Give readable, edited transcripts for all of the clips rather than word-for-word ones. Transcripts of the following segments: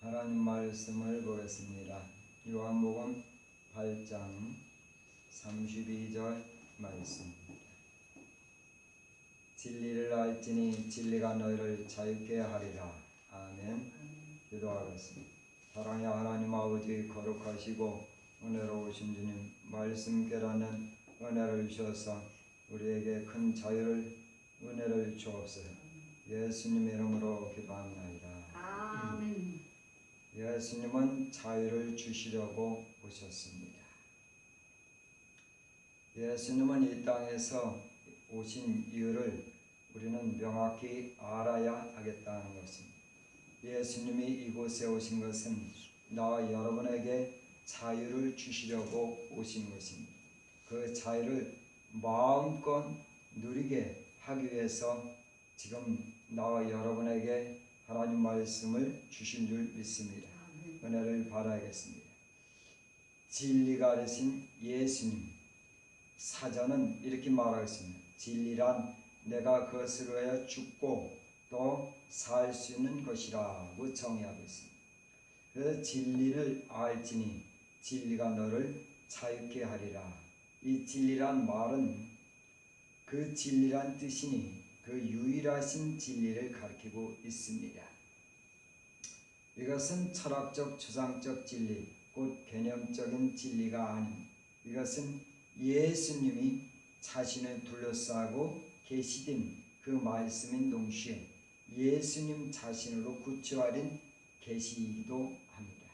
하나님 말씀을 보겠습니다. 요한복음 8장 32절 말씀입니다. 진리를 알지니 진리가 너희를 자유케 하리라. 아멘. 기도하겠습니다. 사랑의 하나님 아버지, 거룩하시고 은혜로우신 주님, 말씀 깨닫는 은혜를 주셔서 우리에게 큰 자유를, 은혜를 주옵소서. 예수님의 이름으로 기도합나이다. 아멘. 예수님은 자유를 주시려고 오셨습니다. 예수님은 이 땅에서 오신 이유를 우리는 명확히 알아야 하겠다는 것입니다. 예수님이 이곳에 오신 것은 나와 여러분에게 자유를 주시려고 오신 것입니다. 그 자유를 마음껏 누리게 하기 위해서 지금 나와 여러분에게 하나님 말씀을 주신 줄 믿습니다. 은혜를 바라겠습니다. 진리가 되신 예수님, 사전은 이렇게 말하고 있습니다. 진리란 내가 그것을 위하여 죽고 또 살 수 있는 것이라고 정의하고 있습니다. 그래서 진리를 알지니 진리가 너를 자유케 하리라. 이 진리란 말은 그 진리란 뜻이니 그 유일하신 진리를 가리키고 있습니다. 이것은 철학적, 추상적 진리, 곧 개념적인 진리가 아닌, 이것은 예수님이 자신을 둘러싸고 계시된 그 말씀인 동시에 예수님 자신으로 구체화된 계시이기도 합니다.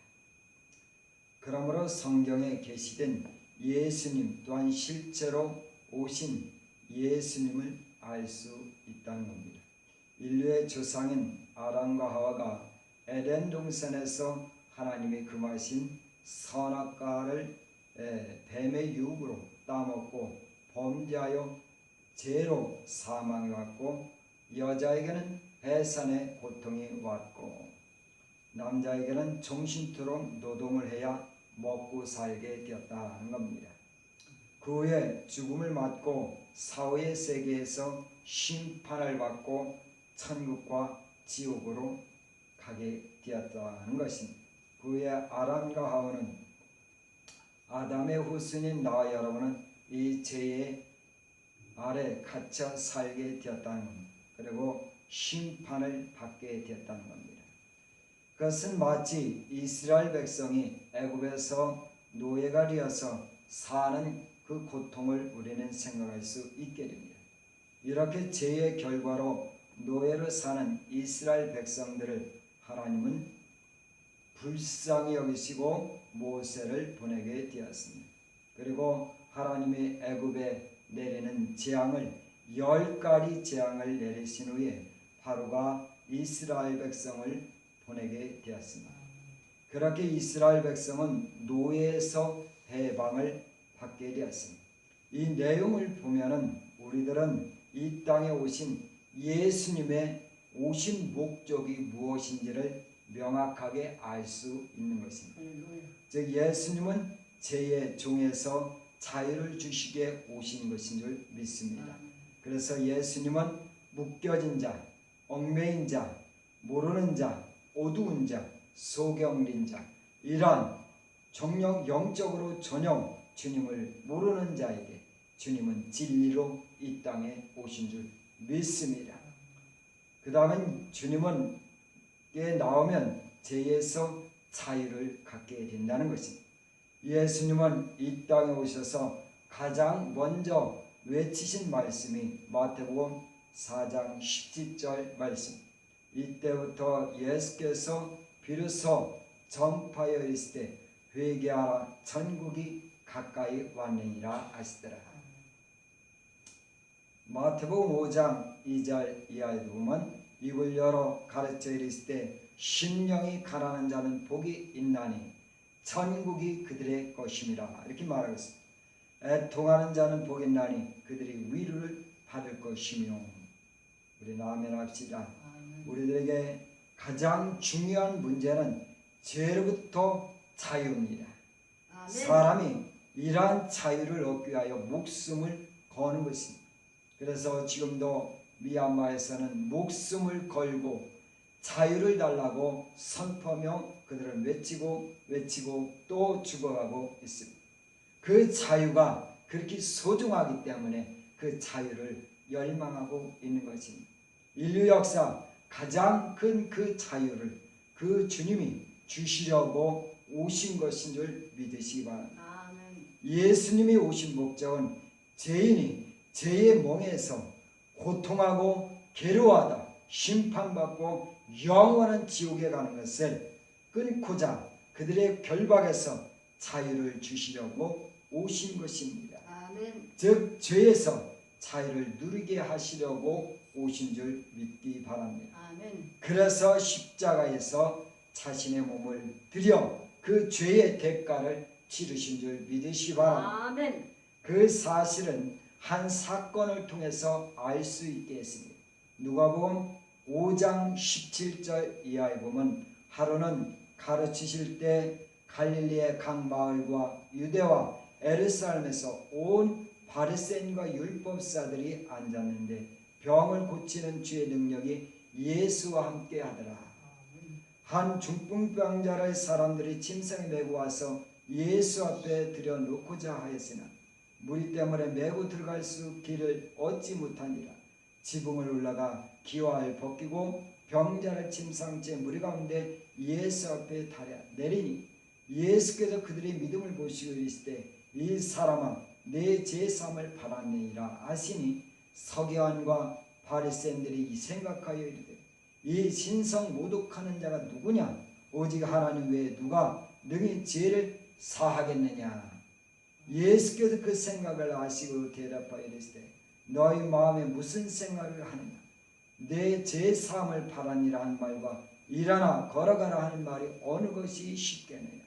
그러므로 성경에 계시된 예수님 또한 실제로 오신 예수님을 알 수 있다는 겁니다. 인류의 조상인 아담과 하와가 에덴 동산에서 하나님이 금하신 선악과를 뱀의 유혹으로 따먹고 범죄하여 죄로 사망이 왔고, 여자에게는 해산의 고통이 왔고, 남자에게는 정신토록 노동을 해야 먹고 살게 되었다는 겁니다. 그 후에 죽음을 맞고 사후의 세계에서 심판을 받고 천국과 지옥으로 가게 되었다는 것입니다. 그 후에 아담과 하와는, 아담의 후손인 나와 여러분은 이 죄의 아래 갇혀 살게 되었다는 겁니다. 그리고 심판을 받게 되었다는 겁니다. 그것은 마치 이스라엘 백성이 애굽에서 노예가 되어서 사는 그 고통을 우리는 생각할 수 있게 됩니다. 이렇게 죄의 결과로 노예로 사는 이스라엘 백성들을 하나님은 불쌍히 여기시고 모세를 보내게 되었습니다. 그리고 하나님이 애굽에 내리는 재앙을 10가지 재앙을 내리신 후에 바로가 이스라엘 백성을 보내게 되었습니다. 그렇게 이스라엘 백성은 노예에서 해방을 받게 되었습니다. 이 내용을 보면은 우리들은 이 땅에 오신 예수님의 오신 목적이 무엇인지를 명확하게 알 수 있는 것입니다. 즉 예수님은 죄의 종에서 자유를 주시기에 오신 것인 줄 믿습니다. 그래서 예수님은 묶여진 자, 얽매인 자, 모르는 자, 어두운 자, 소경린 자, 이러한 정령 영적으로 전혀 주님을 모르는 자에게 주님은 진리로 이 땅에 오신 줄 믿습니다. 그 다음에 주님은 나오면 죄에서 자유를 갖게 된다는 것입니다. 예수님은 이 땅에 오셔서 가장 먼저 외치신 말씀이 마태복음 4장 17절 말씀. 이때부터 예수께서 비로소 전파하여 이르시되 회개하라, 천국이 가까이 왔느니라 하시더라. 마태복음 5장 2절 이하에 보면 입을 열어 가르쳐 이르시되 심령이 가난한 자는 복이 있나니 천국이 그들의 것임이라, 이렇게 말하고 있습니다. 애통하는 자는 복이 있나니 그들이 위로를 받을 것이며. 우리 아멘 합시다. 우리들에게 가장 중요한 문제는 죄로부터 자유입니다. 아멘. 사람이 이러한 자유를 얻기 위하여 목숨을 거는 것입니다. 그래서 지금도 미얀마에서는 목숨을 걸고 자유를 달라고 선포하며 그들은 외치고 또 죽어가고 있습니다. 그 자유가 그렇게 소중하기 때문에 그 자유를 열망하고 있는 것입니다. 인류 역사 가장 큰 그 자유를 그 주님이 주시려고 오신 것인 줄 믿으시기 바랍니다. 아멘. 예수님이 오신 목적은 죄인이 죄의 몽에서 고통하고 괴로워하다 심판받고 영원한 지옥에 가는 것을 끊고자 그들의 결박에서 자유를 주시려고 오신 것입니다. 아멘. 즉 죄에서 자유를 누리게 하시려고 오신 줄 믿기 바랍니다. 아멘. 그래서 십자가에서 자신의 몸을 들여 그 죄의 대가를 치르신 줄 믿으시기 바랍니다. 아멘. 그 사실은 한 사건을 통해서 알 수 있게 했습니다. 누가복음 5장 17절 이하에 보면 하루는 가르치실 때 갈릴리의 각 마을과 유대와 예루살렘에서 온 바리새인과 율법사들이 앉았는데 병을 고치는 주의 능력이 예수와 함께 하더라. 한 중풍병자를 사람들이 침상에 메고 와서 예수 앞에 들여놓고자 하였으나 무리 때문에 메고 들어갈 수 길을 얻지 못하니라. 지붕을 올라가 기와를 벗기고 병자를 침상째 무리 가운데 예수 앞에 내리니 예수께서 그들의 믿음을 보시고 이르시되 이 사람아 내 죄사함을 받았느니라 하시니 서기관과 바리새인들이 생각하여 이르되 이 신성 모독하는 자가 누구냐? 오직 하나님 외에 누가 능히 죄를 사하겠느냐? 예수께서 그 생각을 아시고 대답하여 이르시되 너희 마음에 무슨 생각을 하느냐? 내 죄사함을 바라니라 한 말과 일어나 걸어가라 하는 말이 어느 것이 쉽겠느냐?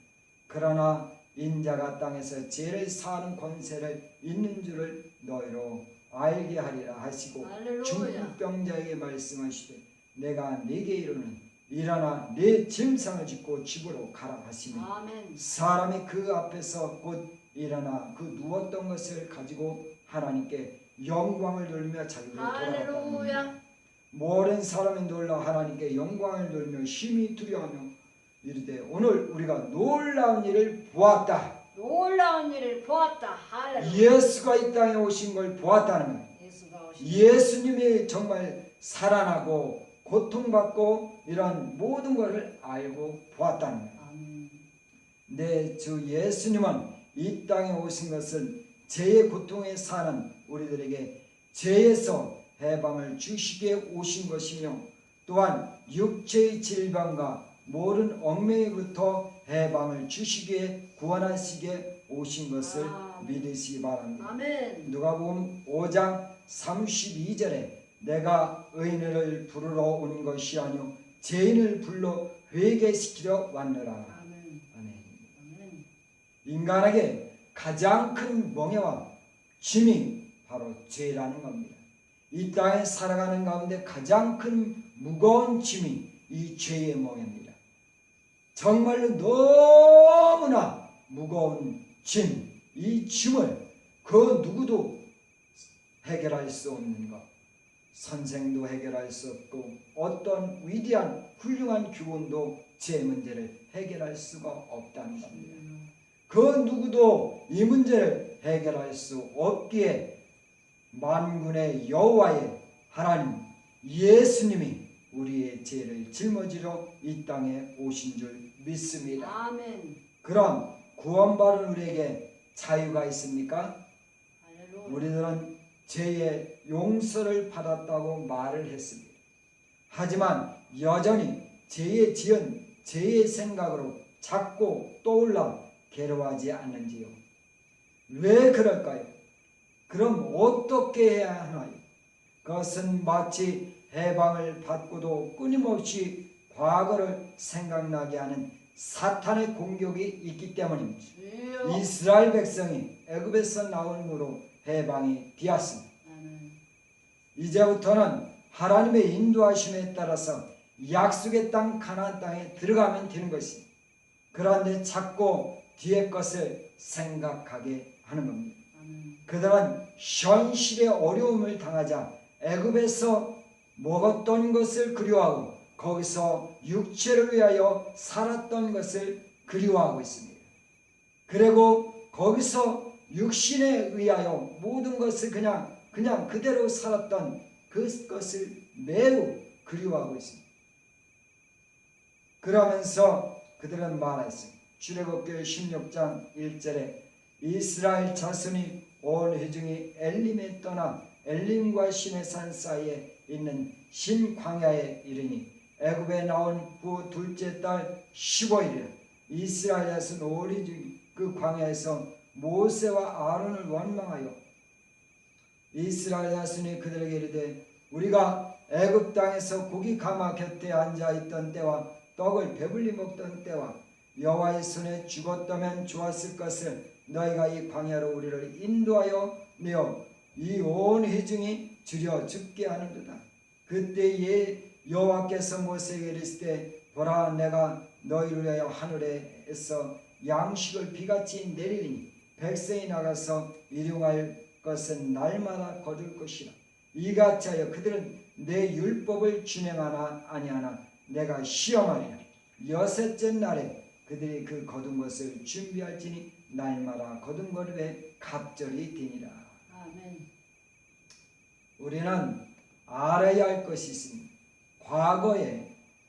그러나 인자가 땅에서 죄를 사하는 권세를 있는 줄을 너희로 알게 하리라 하시고 중풍병자에게 말씀하시되 내가 네게 이르는 일어나 네 짐상을 짓고 집으로 가라 하시니 아멘. 사람이 그 앞에서 곧 일어나 그 누웠던 것을 가지고 하나님께 영광을 돌리며 자기로 돌아갔다. 모든 사람이 놀라 하나님께 영광을 돌리며 심히 두려워하며 이르되 오늘 우리가 놀라운 일을 보았다. 놀라운 일을 보았다. 할렐루야. 예수가 이 땅에 오신 걸 보았다는 거예요. 예수님이 정말 살아나고 고통받고 이런 모든 것을 알고 보았다는 거예요. 네, 주 예수님은 이 땅에 오신 것은 죄의 고통에 사는 우리들에게 죄에서 해방을 주시기에 오신 것이며 또한 육체의 질병과 모든 얽매이부터 해방을 주시기에 구원하시기에 오신 것을 믿으시기 바랍니다. 아멘. 누가복음 5장 32절에 내가 의인을 부르러 온 것이 아니요 죄인을 불러 회개시키려 왔노라. 아멘. 아멘. 인간에게 가장 큰 멍해와 짐이 바로 죄라는 겁니다. 이 땅에 살아가는 가운데 가장 큰 무거운 짐이 이 죄의 멍해입니다. 정말로 너무나 무거운 짐, 이 짐을 그 누구도 해결할 수 없는 것, 선생도 해결할 수 없고 어떤 위대한 훌륭한 교훈도 죄 문제를 해결할 수가 없다는 겁니다. 그 누구도 이 문제를 해결할 수 없기에 만군의 여호와의 하나님 예수님이 우리의 죄를 짊어지러 이 땅에 오신 줄 믿습니다. 아멘. 그럼 구원받은 우리에게 자유가 있습니까? 할렐루야. 우리들은 죄의 용서를 받았다고 말을 했습니다. 하지만 여전히 죄에 지은 죄의 생각으로 자꾸 떠올라 괴로워하지 않는지요? 왜 그럴까요? 그럼 어떻게 해야 하나요? 그것은 마치 해방을 받고도 끊임없이 과거를 생각나게 하는 사탄의 공격이 있기 때문입니다. 이스라엘 백성이 애굽에서 나온 후로 해방이 되었습니다. 이제부터는 하나님의 인도하심에 따라서 약속의 땅 가나안 땅에 들어가면 되는 것입니다. 그런데 자꾸 뒤의 것을 생각하게 하는 겁니다. 그들은 현실의 어려움을 당하자 애굽에서 먹었던 것을 그리워하고 거기서 육체를 위하여 살았던 것을 그리워하고 있습니다. 그리고 거기서 육신에 의하여 모든 것을 그냥 그대로 살았던 그것을 매우 그리워하고 있습니다. 그러면서 그들은 말했습니다. 출애굽기 16장 1절에 이스라엘 자손이 온 회중이 엘림에 떠나 엘림과 시내산 사이에 있는 신광야에 이르니 애굽에 나온 후 둘째 달 15일이라 이스라엘 자손 온 회중이 그 광야에서 모세와 아론을 원망하여 이스라엘 자손이 그들에게 이르되 우리가 애굽 땅에서 고기 가마 곁에 앉아 있던 때와 떡을 배불리 먹던 때와 여호와의 손에 죽었다면 좋았을 것을 너희가 이 광야로 우리를 인도하여 내어 이 온 회중이 주려 죽게 하는도다. 그때에 여호와께서 모세에게 이르시되 보라 내가 너희를 위하여 하늘에서 양식을 비같이 내리리니 백성이 나가서 일용할 것은 날마다 거둘 것이라. 이같이 하여 그들은 내 율법을 준행하나 아니하나 내가 시험하리라. 여섯째 날에 그들이 그 거둔 것을 준비할지니 날마다 거둔 것에 갑절이 되니라. 아멘. 우리는 알아야 할 것이 있습니다. 과거에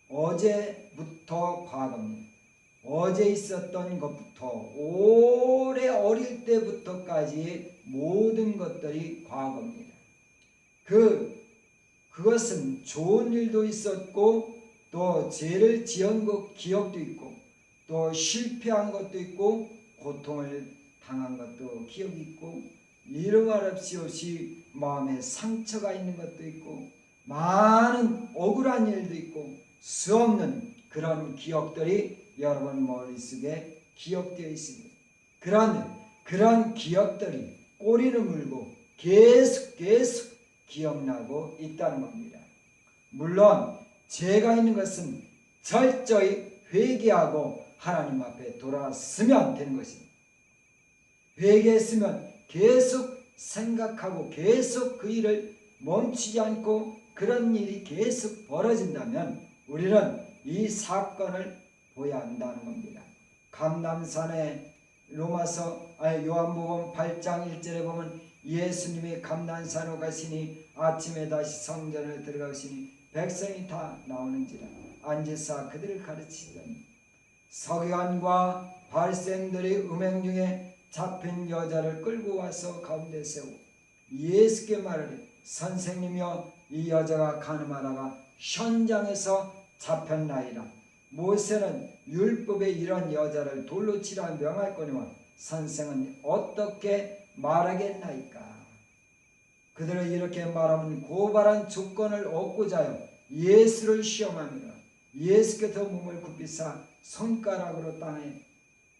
어제부터 과거입니다. 어제 있었던 것부터 오래 어릴 때부터까지의 모든 것들이 과거입니다. 그것은 좋은 일도 있었고 또 죄를 지은 것 기억도 있고 또 실패한 것도 있고 고통을 당한 것도 기억이 있고 이루 말 없이 마음에 상처가 있는 것도 있고 많은 억울한 일도 있고 수없는 그런 기억들이 여러분 머릿속에 기억되어 있습니다. 그런 기억들이 꼬리를 물고 계속 기억나고 있다는 겁니다. 물론 죄가 있는 것은 철저히 회개하고 하나님 앞에 돌아서면 되는 것입니다. 회개했으면 계속 생각하고 계속 그 일을 멈추지 않고 그런 일이 계속 벌어진다면 우리는 이 사건을 보야 한다는 겁니다. 감람산에 요한복음 8장 1절에 보면 예수님이 감람산으로 가시니 아침에 다시 성전을 들어가시니 백성이 다 나오는지라 앉으사 그들을 가르치더니 서기관과 바리새인들이 음행 중에 잡힌 여자를 끌고 와서 가운데 세우고 예수께 말하되 선생님이여 이 여자가 가늠하다가 현장에서 잡혔나이다. 모세는 율법에 이런 여자를 돌로 치라 명할거니와 선생은 어떻게 말하겠나이까. 그들은 이렇게 말하면 고발한 조건을 얻고자 하여 예수를 시험합니다. 예수께서 몸을 굽히사 손가락으로 땅에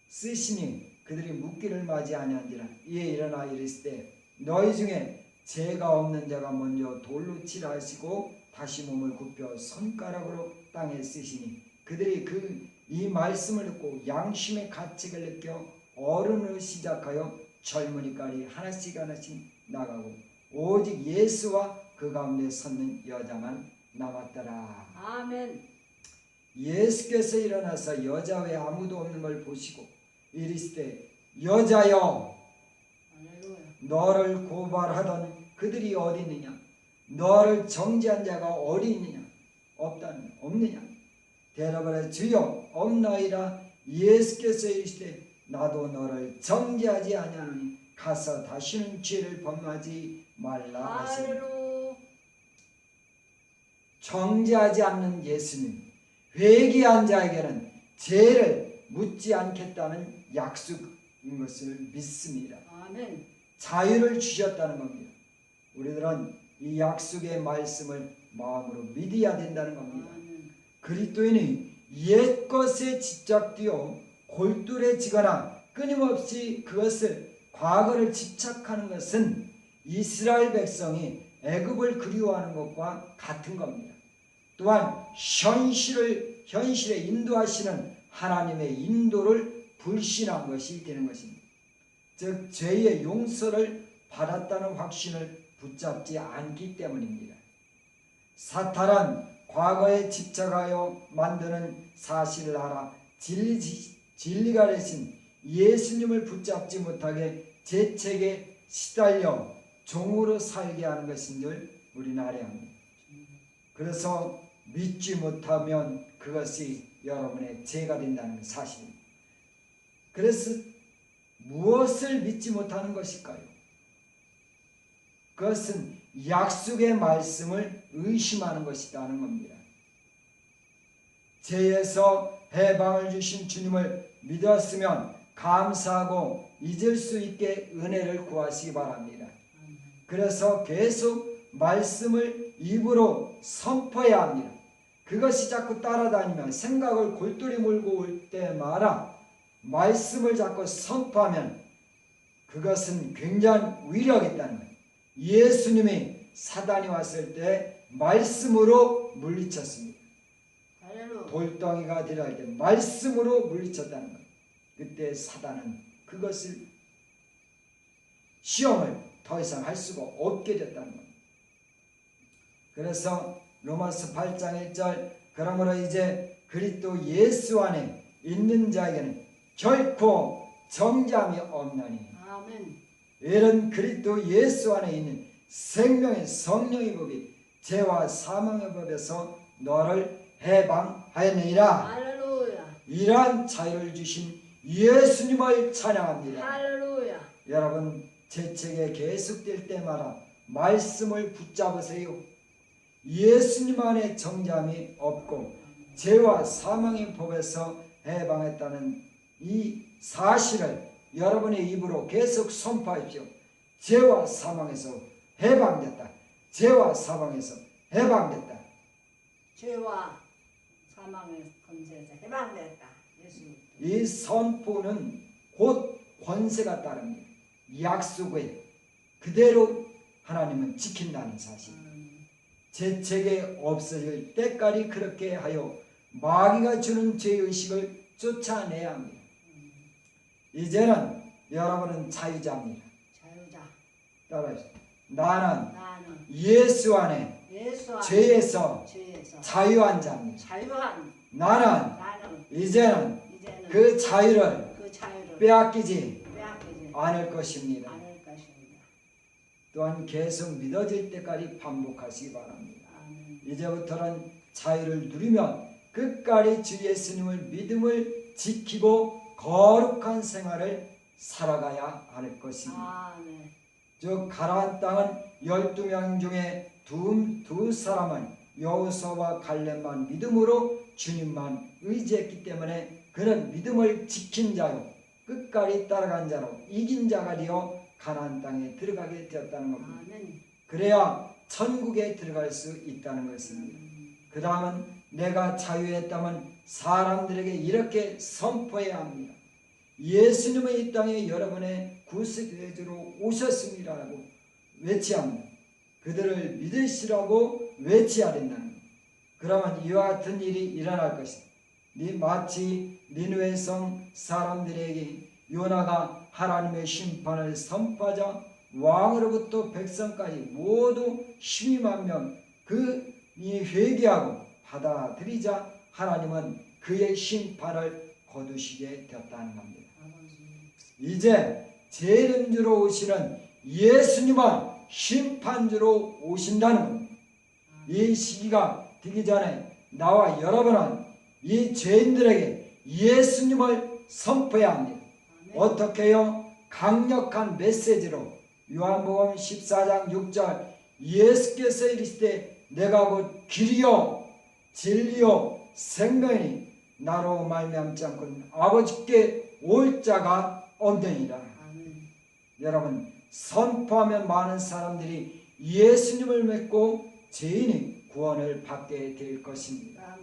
쓰시니 그들이 묻기를 맞이 아니한지라. 이에 일어나 이르시되 너희 중에 죄가 없는 자가 먼저 돌로 치라 하시고 다시 몸을 굽혀 손가락으로 땅에 쓰시니 그들이 이 말씀을 듣고 양심의 가책을 느껴 어른을 시작하여 젊은이까지 하나씩 나가고 오직 예수와 그 가운데 섰는 여자만 남았더라. 아멘. 예수께서 일어나서 여자 외에 아무도 없는 걸 보시고 이르시되 여자여 할렐루야. 너를 고발하던 그들이 어디 있느냐? 너를 정죄한 자가 어디 있느냐? 없느냐? 대답하되 주여 없나이다. 예수께서 이르시되 나도 너를 정죄하지 아니하노니 가서 다시는 죄를 범하지 말라 하시니. 할렐루야. 정죄하지 않는 예수님, 회개한 자에게는 죄를 묻지 않겠다는 약속인 것을 믿습니다. 아멘. 자유를 주셨다는 겁니다. 우리들은 이 약속의 말씀을 마음으로 믿어야 된다는 겁니다. 아멘. 그리스도인이 옛것에 집착되어 골똘해 지거나 끊임없이 그것을 과거를 집착하는 것은 이스라엘 백성이 애굽을 그리워하는 것과 같은 겁니다. 또한 현실에 인도하시는 하나님의 인도를 불신한 것이 되는 것입니다. 즉 죄의 용서를 받았다는 확신을 붙잡지 않기 때문입니다. 사탄은 과거에 집착하여 만드는 사실을 알아 진리가 되신 예수님을 붙잡지 못하게 죄책에 시달려 종으로 살게 하는 것인 줄 우리는 알아야 합니다. 그래서 믿지 못하면 그것이 여러분의 죄가 된다는 사실입니다. 그래서 무엇을 믿지 못하는 것일까요? 그것은 약속의 말씀을 의심하는 것이라는 겁니다. 죄에서 해방을 주신 주님을 믿었으면 감사하고 잊을 수 있게 은혜를 구하시기 바랍니다. 그래서 계속 말씀을 입으로 선포해야 합니다. 그것이 자꾸 따라다니면 생각을 골똘히 몰고 올 때마다 말씀을 자꾸 선포하면 그것은 굉장한 위력이 있다는 거예요. 예수님이 사단이 왔을 때 말씀으로 물리쳤습니다. 돌덩이가 되려 할 때 말씀으로 물리쳤다는 거예요. 그때 사단은 그것을 시험을 더 이상 할 수가 없게 됐다는 겁니다. 그래서 로마서 8장 1절 그러므로 이제 그리스도 예수 안에 있는 자에게는 결코 정죄함이 없나니 아멘. 이런 그리스도 예수 안에 있는 생명의 성령의 법이 죄와 사망의 법에서 너를 해방하였느니라. 할렐루야. 이러한 자유를 주신 예수님을 찬양합니다. 할렐루야. 여러분 죄책에 계속될 때마다 말씀을 붙잡으세요. 예수님 안에 정죄함이 없고 죄와 사망의 법에서 해방했다는 이 사실을 여러분의 입으로 계속 선포하십시오. 죄와 사망에서 해방됐다. 죄와 사망에서 해방됐다. 죄와 사망의 권세에서 해방됐다. 예수. 이 선포는 곧 권세가 따릅니다. 약속을 그대로 하나님은 지킨다는 사실. 죄책에 없어질 때까지 그렇게 하여 마귀가 주는 죄의식을 쫓아내야 합니다. 이제는 여러분은 자유자입니다. 자유자. 따라하십시오. 나는 나는 예수 안에 예수 안에 죄에서 자유한 자입니다. 자유한 나는 나는 이제는 이제는 그 자유를 그 자유를 빼앗기지 빼앗기지 않을 것입니다. 않을 것입니다. 또한 계속 믿어질 때까지 반복하시기 바랍니다. 아멘. 이제부터는 자유를 누리면 끝까지 주 예수님을 믿음을 지키고 거룩한 생활을 살아가야 할 것입니다. 아멘. 즉 가나안 땅은 12명 중에 두 사람은 여호수아와 갈렙만 믿음으로 주님만 의지했기 때문에 그런 믿음을 지킨 자요 끝까지 따라간 자로 이긴 자가 되어 가나안 땅에 들어가게 되었다는 겁니다. 아멘. 그래야 천국에 들어갈 수 있다는 것입니다. 그 다음은 내가 자유했다면 사람들에게 이렇게 선포해야 합니다. 예수님은 이 땅에 여러분의 구세주로 오셨습니다라고 외쳐야 합니다. 그들을 믿으시라고 외쳐야 된다는 겁니다. 그러면 이와 같은 일이 일어날 것입니다. 마치 니느웨 성 사람들에게 요나가 하나님의 심판을 선포하자 왕으로부터 백성까지 모두 12만 명 그이 회개하고 받아들이자 하나님은 그의 심판을 거두시게 되었다는 겁니다. 이제 재림주로 오시는 예수님은 심판주로 오신다는 겁니다. 이 시기가 되기 전에 나와 여러분은 이 죄인들에게 예수님을 선포해야 합니다. 어떻게요? 강력한 메시지로 요한복음 14장 6절 예수께서 이르시되 내가 곧 길이요 진리요 생명이니 나로 말미암지 않고는 아버지께 올 자가 없느니라. 여러분 선포하면 많은 사람들이 예수님을 믿고 죄인이 구원을 받게 될 것입니다.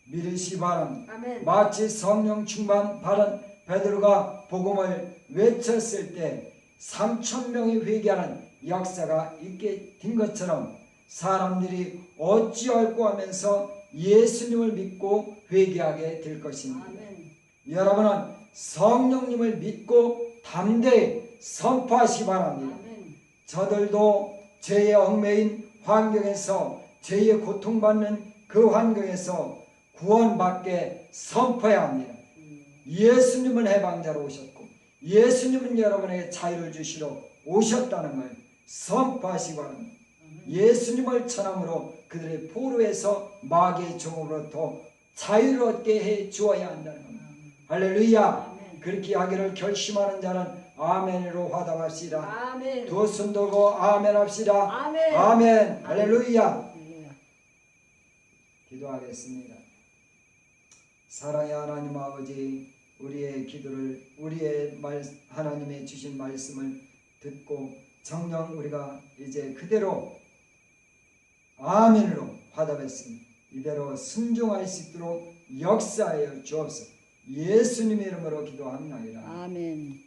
믿으시기 바랍니다. 마치 성령 충만 받은 베드로가 복음을 외쳤을 때 3,000명이 회개하는 역사가 있게 된 것처럼 사람들이 어찌할꼬 하면서 예수님을 믿고 회개하게 될 것입니다. 여러분은 성령님을 믿고 담대히 선포하시기 바랍니다. 저들도 죄의 얽매인 환경에서 죄의 고통받는 그 그 환경에서 구원받게 선포해야 합니다. 예수님은 해방자로 오셨고 예수님은 여러분에게 자유를 주시러 오셨다는 걸 선포하시기 바랍니다. 예수님을 전함으로 그들의 포로에서 마귀의 종으로부터 자유를 얻게 해 주어야 한다는 겁니다. 할렐루야. 아멘. 그렇게 하기를 결심하는 자는 아멘으로 화답합시다. 아멘. 두 손 들고 아멘 합시다. 아멘. 아멘. 할렐루야. 할렐루야. 기도하겠습니다. 사랑의 하나님 아버지, 우리의 기도를 하나님의 주신 말씀을 듣고 정녕 우리가 이제 그대로 아멘으로 화답했습니다. 이대로 순종할 수 있도록 역사하여 주옵소서. 예수님의 이름으로 기도합니다. 아멘.